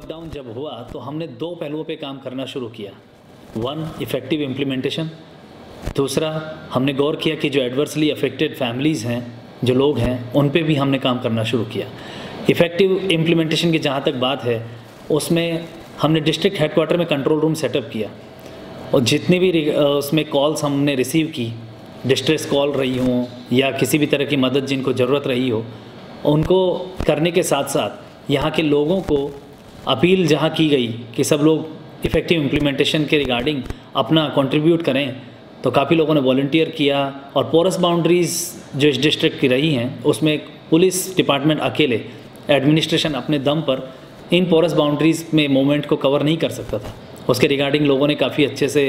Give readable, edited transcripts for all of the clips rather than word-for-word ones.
Lockdown जब हुआ तो हमने दो पहलुओं पे काम करना शुरू किया। One, effective implementation. दूसरा, हमने गौर किया कि जो एडवर्सली अफेक्टेड फैमिलीज़ हैं, जो लोग हैं, उन पे भी हमने काम करना शुरू किया। इफ़ेक्टिव इम्प्लीमेंटेशन की जहाँ तक बात है, उसमें हमने डिस्ट्रिक्ट हेडक्वार्टर में कंट्रोल रूम सेटअप किया और जितनी भी उसमें कॉल्स हमने रिसीव की, डिस्ट्रेस कॉल रही हों या किसी भी तरह की मदद जिनको ज़रूरत रही हो, उनको करने के साथ साथ यहाँ के लोगों को अपील जहाँ की गई कि सब लोग इफ़ेक्टिव इम्प्लीमेंटेशन के रिगार्डिंग अपना कंट्रीब्यूट करें, तो काफ़ी लोगों ने वॉलंटियर किया। और पोरस बाउंड्रीज़ जो इस डिस्ट्रिक्ट की रही हैं, उसमें पुलिस डिपार्टमेंट अकेले, एडमिनिस्ट्रेशन अपने दम पर इन पोरस बाउंड्रीज़ में मूवमेंट को कवर नहीं कर सकता था। उसके रिगार्डिंग लोगों ने काफ़ी अच्छे से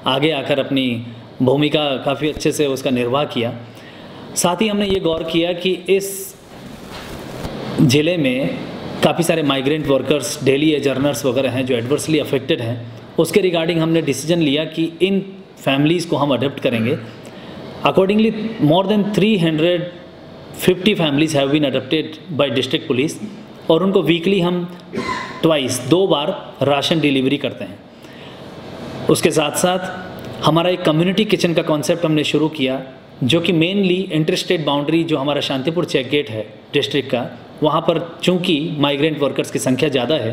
आगे आकर अपनी भूमिका काफ़ी अच्छे से उसका निर्वाह किया। साथ ही हमने ये गौर किया कि इस ज़िले में काफ़ी सारे माइग्रेंट वर्कर्स, डेली एजर्नर्स वगैरह हैं जो एडवर्सली अफेक्टेड हैं। उसके रिगार्डिंग हमने डिसीजन लिया कि इन फैमिलीज़ को हम अडॉप्ट करेंगे। Accordingly more than 350 families have been adopted by district police और उनको वीकली हम दो बार राशन डिलीवरी करते हैं। उसके साथ साथ हमारा एक कम्युनिटी किचन का कॉन्सेप्ट हमने शुरू किया, जो कि मेनली इंटरस्टेट बाउंड्री जो हमारा शांतिपुर चेक गेट है डिस्ट्रिक्ट का, वहाँ पर चूँकि माइग्रेंट वर्कर्स की संख्या ज़्यादा है,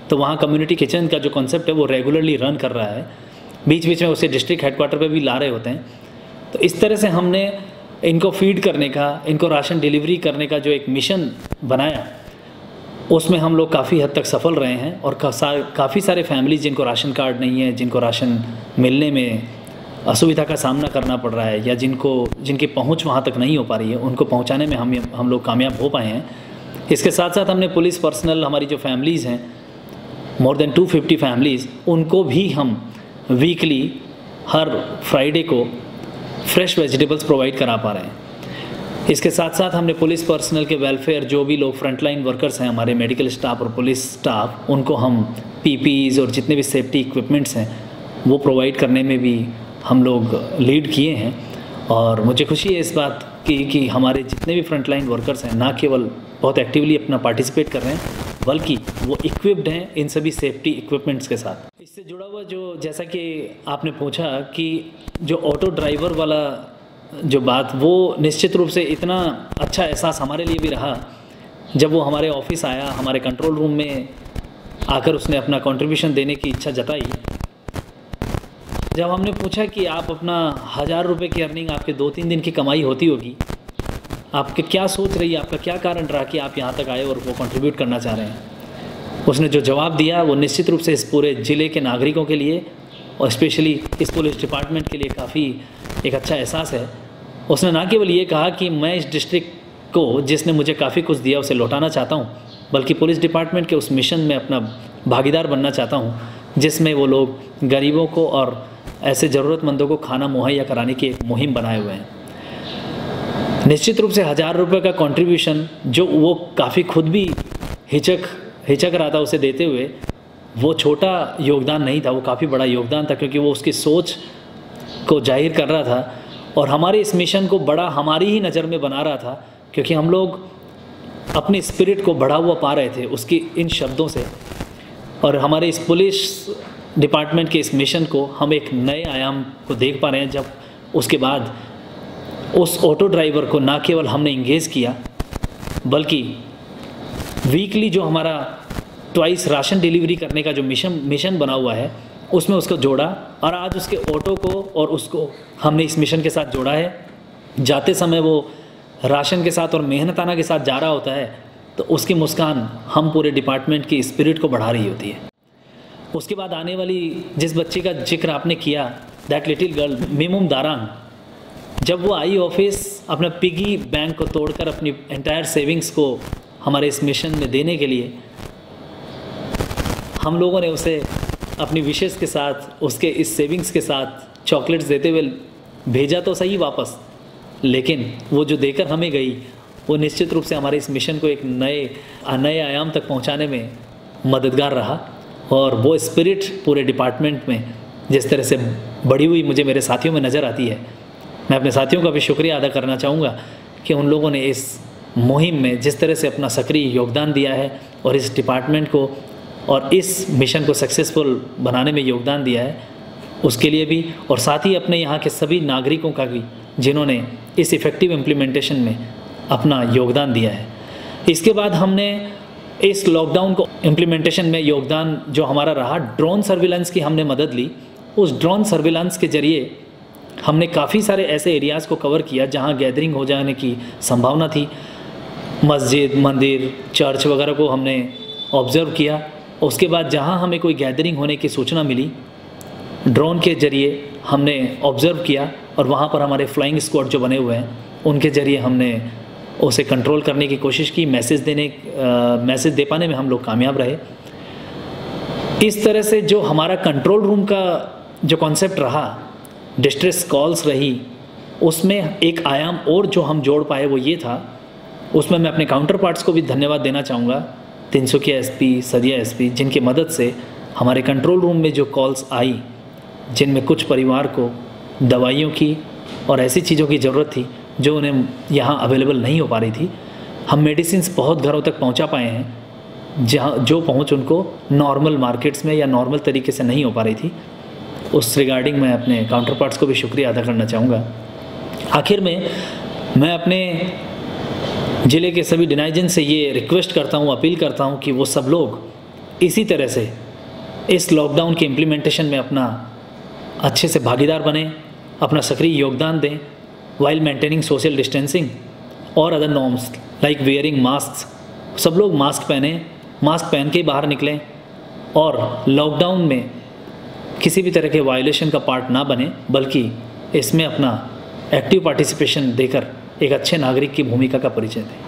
तो वहाँ कम्युनिटी किचन का जो कॉन्सेप्ट है वो रेगुलरली रन कर रहा है। बीच बीच में उसे डिस्ट्रिक्ट हेडक्वार्टर पे भी ला रहे होते हैं। तो इस तरह से हमने इनको फीड करने का, इनको राशन डिलीवरी करने का जो एक मिशन बनाया, उसमें हम लोग काफ़ी हद तक सफल रहे हैं। और काफ़ी सारे फैमिलीज जिनको राशन कार्ड नहीं है, जिनको राशन मिलने में असुविधा का सामना करना पड़ रहा है या जिनकी पहुंच वहां तक नहीं हो पा रही है, उनको पहुंचाने में हम लोग कामयाब हो पाए हैं। इसके साथ साथ हमने पुलिस पर्सनल, हमारी जो फैमिलीज़ हैं, मोर देन 250 फैमिलीज़, उनको भी हम वीकली हर फ्राइडे को फ्रेश वेजिटेबल्स प्रोवाइड करा पा रहे हैं। इसके साथ साथ हमने पुलिस पर्सनल के वेलफेयर, जो भी लोग फ्रंटलाइन वर्कर्स हैं, हमारे मेडिकल स्टाफ और पुलिस स्टाफ, उनको हम पीपीईज और जितने भी सेफ्टी इक्विपमेंट्स हैं वो प्रोवाइड करने में भी हम लोग लीड किए हैं। और मुझे खुशी है इस बात की कि हमारे जितने भी फ्रंटलाइन वर्कर्स हैं, ना केवल बहुत एक्टिवली अपना पार्टिसिपेट कर रहे हैं, बल्कि वो इक्विप्ड हैं इन सभी सेफ्टी इक्विपमेंट्स के साथ। इससे जुड़ा हुआ जो, जैसा कि आपने पूछा कि जो ऑटो ड्राइवर वाला जो बात, वो निश्चित रूप से इतना अच्छा एहसास हमारे लिए भी रहा जब वो हमारे ऑफिस आया, हमारे कंट्रोल रूम में आकर उसने अपना कंट्रीब्यूशन देने की इच्छा जताई। जब हमने पूछा कि आप अपना 1000 रुपये की अर्निंग, आपके 2-3 दिन की कमाई होती होगी, आपके क्या सोच रही है, आपका क्या कारण रहा कि आप यहाँ तक आए और वो कंट्रीब्यूट करना चाह रहे हैं, उसने जो जवाब दिया वो निश्चित रूप से इस पूरे ज़िले के नागरिकों के लिए और स्पेशली इस पुलिस डिपार्टमेंट के लिए काफ़ी एक अच्छा एहसास है। उसने ना केवल ये कहा कि मैं इस डिस्ट्रिक्ट को, जिसने मुझे काफ़ी कुछ दिया, उसे लौटाना चाहता हूँ, बल्कि पुलिस डिपार्टमेंट के उस मिशन में अपना भागीदार बनना चाहता हूँ जिसमें वो लोग गरीबों को और ऐसे ज़रूरतमंदों को खाना मुहैया कराने की एक मुहिम बनाए हुए हैं। निश्चित रूप से 1000 रुपये का कंट्रीब्यूशन, जो वो काफ़ी खुद भी हिचक रहा था उसे देते हुए, वो छोटा योगदान नहीं था, वो काफ़ी बड़ा योगदान था, क्योंकि वो उसकी सोच को जाहिर कर रहा था और हमारे इस मिशन को बड़ा हमारी ही नज़र में बना रहा था, क्योंकि हम लोग अपने स्पिरिट को बढ़ा हुआ पा रहे थे उसकी इन शब्दों से। और हमारे इस पुलिस डिपार्टमेंट के इस मिशन को हम एक नए आयाम को देख पा रहे हैं, जब उसके बाद उस ऑटो ड्राइवर को ना केवल हमने इंगेज किया, बल्कि वीकली जो हमारा ट्वाइस राशन डिलीवरी करने का जो मिशन बना हुआ है, उसमें उसको जोड़ा और आज उसके ऑटो को और उसको हमने इस मिशन के साथ जोड़ा है। जाते समय वो राशन के साथ और मेहनताना के साथ जा रहा होता है, तो उसकी मुस्कान हम पूरे डिपार्टमेंट की स्पिरिट को बढ़ा रही होती है। उसके बाद आने वाली जिस बच्ची का जिक्र आपने किया, दैट लिटिल गर्ल मीमुम दारांग, जब वो आई ऑफिस अपना पिगी बैंक को तोड़कर अपनी एंटायर सेविंग्स को हमारे इस मिशन में देने के लिए, हम लोगों ने उसे अपनी विशेष के साथ, उसके इस सेविंग्स के साथ चॉकलेट्स देते हुए भेजा तो सही वापस, लेकिन वो जो देकर हमें गई वो निश्चित रूप से हमारे इस मिशन को एक नए आयाम तक पहुंचाने में मददगार रहा। और वो स्पिरिट पूरे डिपार्टमेंट में जिस तरह से बढ़ी हुई मुझे मेरे साथियों में नज़र आती है, मैं अपने साथियों का भी शुक्रिया अदा करना चाहूँगा कि उन लोगों ने इस मुहिम में जिस तरह से अपना सक्रिय योगदान दिया है और इस डिपार्टमेंट को और इस मिशन को सक्सेसफुल बनाने में योगदान दिया है, उसके लिए भी, और साथ ही अपने यहाँ के सभी नागरिकों का भी जिन्होंने इस इफ़ेक्टिव इम्प्लीमेंटेशन में अपना योगदान दिया है। इसके बाद हमने इस लॉकडाउन को इम्प्लीमेंटेशन में योगदान जो हमारा रहा, ड्रोन सर्विलांस की हमने मदद ली। उस ड्रोन सर्विलांस के ज़रिए हमने काफ़ी सारे ऐसे एरियाज़ को कवर किया जहाँ गैदरिंग हो जाने की संभावना थी। मस्जिद, मंदिर, चर्च वगैरह को हमने ऑब्ज़र्व किया। उसके बाद जहाँ हमें कोई गैदरिंग होने की सूचना मिली, ड्रोन के ज़रिए हमने ऑब्ज़र्व किया और वहाँ पर हमारे फ्लाइंग स्क्वाड जो बने हुए हैं उनके ज़रिए हमने उसे कंट्रोल करने की कोशिश की। मैसेज दे पाने में हम लोग कामयाब रहे। इस तरह से जो हमारा कंट्रोल रूम का जो कॉन्सेप्ट रहा, डिस्ट्रेस कॉल्स रही, उसमें एक आयाम और जो हम जोड़ पाए वो ये था, उसमें मैं अपने काउंटर पार्ट्स को भी धन्यवाद देना चाहूँगा, 300 के एसपी, सदिया एसपी, जिनकी मदद से हमारे कंट्रोल रूम में जो कॉल्स आई, जिनमें कुछ परिवार को दवाइयों की और ऐसी चीज़ों की ज़रूरत थी जो उन्हें यहाँ अवेलेबल नहीं हो पा रही थी, हम मेडिसिन्स बहुत घरों तक पहुँचा पाए हैं जहाँ जो पहुँच उनको नॉर्मल मार्केट्स में या नॉर्मल तरीके से नहीं हो पा रही थी। उस रिगार्डिंग मैं अपने काउंटर पार्ट्स को भी शुक्रिया अदा करना चाहूँगा। आखिर में मैं अपने ज़िले के सभी डिनाइजन से ये रिक्वेस्ट करता हूँ, अपील करता हूँ कि वो सब लोग इसी तरह से इस लॉकडाउन के इम्प्लीमेंटेशन में अपना अच्छे से भागीदार बने, अपना सक्रिय योगदान दें, वाइल मेंटेनिंग सोशल डिस्टेंसिंग और other norms like wearing mask. सब लोग मास्क पहन के ही बाहर निकलें और लॉकडाउन में किसी भी तरह के वायलेशन का पार्ट ना बने, बल्कि इसमें अपना एक्टिव पार्टिसिपेशन देकर एक अच्छे नागरिक की भूमिका का परिचय दें।